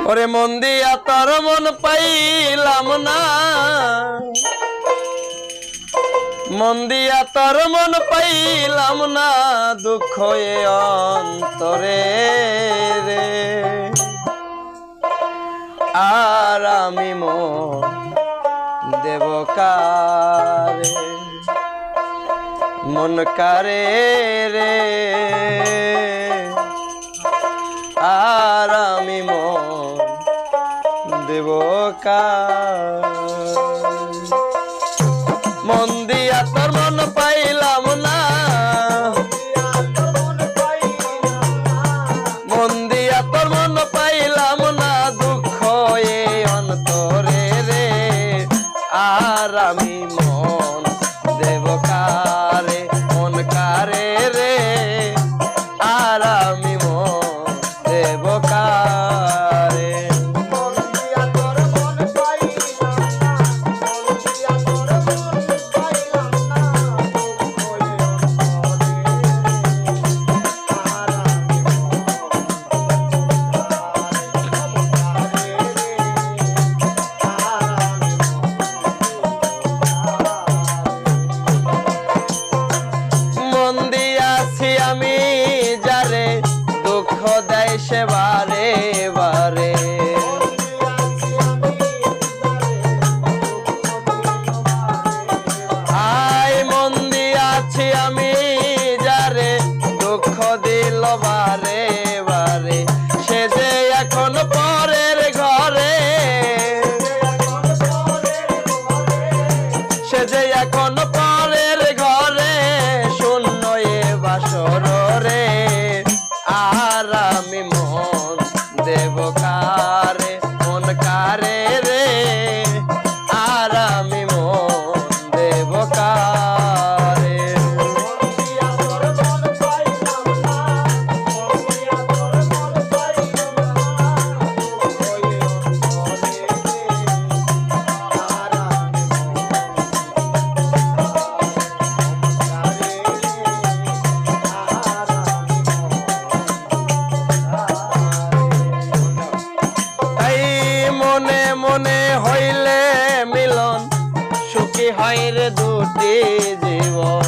ওরে মন দিয়া তোর মন পাইলাম না, মন দিয়া তোর মন পাইলাম না, দুঃখ এ অন্তরে রে। আর আমি মন দেব কারে, মন কারে রে। আর আমি মন দেব কারে, মন দিয়া তোর মন পাইলাম না, মন দিয়া তোর মন পাইলাম না, দুঃখ এ অন্তরে রে। আর আমি মন দেব কারে, মন কারে রে। আর আমি মন দেব কারে, আমি যারে দুঃখ দেয় সে বারে বারে, আয় মন দিয়াছি আমি যারে দুঃখ দিল বারে বারে, সে যে এখন পরের ঘরে, সে যে এখন পরের ঘরে, শূন্য এ বাসর রে। আর আমি মন দেব কারে, মন কারে রে। আর আমি মন দেব কারে, মনে মনে হইলে মিলন, সুখী হয় রে দুটি জীবন।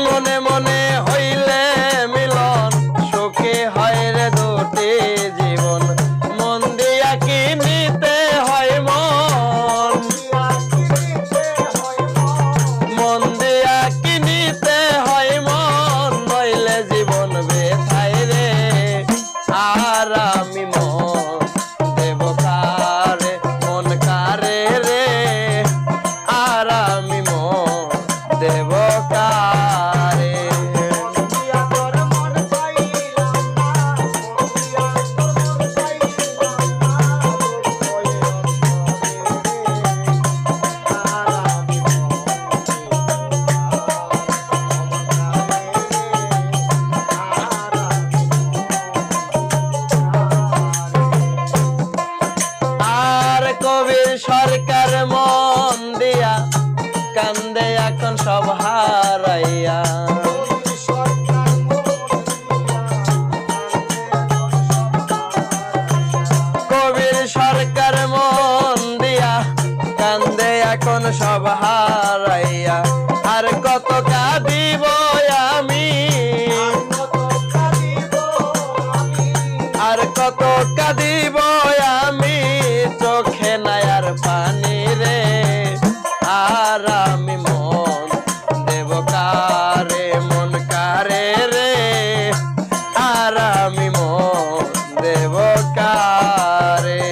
মনে মনে হইলে মিলন, সুখী হয় রে দুটি জীবন। মন দিয়া কি নিতে হয় মন, মন দিয়া কি নিতে হয় মন, নইলে জীবন বেথাই রে। আর আমি মন দেব কারে, মন কারে রে। আর আমি মন দেব কারে, কবির সরকার মন দিয়া কান্দে এখন সব হারাইয়া, কবির সরকার মন দিয়া কান্দে এখন সব হারাইয়া। আর কত কাঁদিব আমি, আর কত কাঁদিব আমি, চোখে নাই আর পানি রে। আর আমি মন দেব কারে, মন কারে রে। আর আমি মন দেব কারে,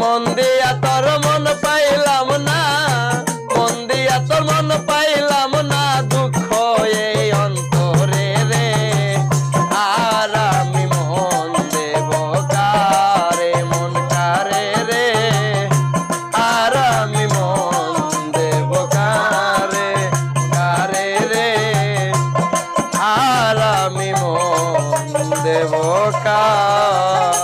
মন দিয়া তোর মন পাইলাম না, মন দিয়া তোর মন পাইলাম না, দুঃখ এই অন্তরে রে। আর আমি মন দেব কারে, মন কারে রে। দেব কার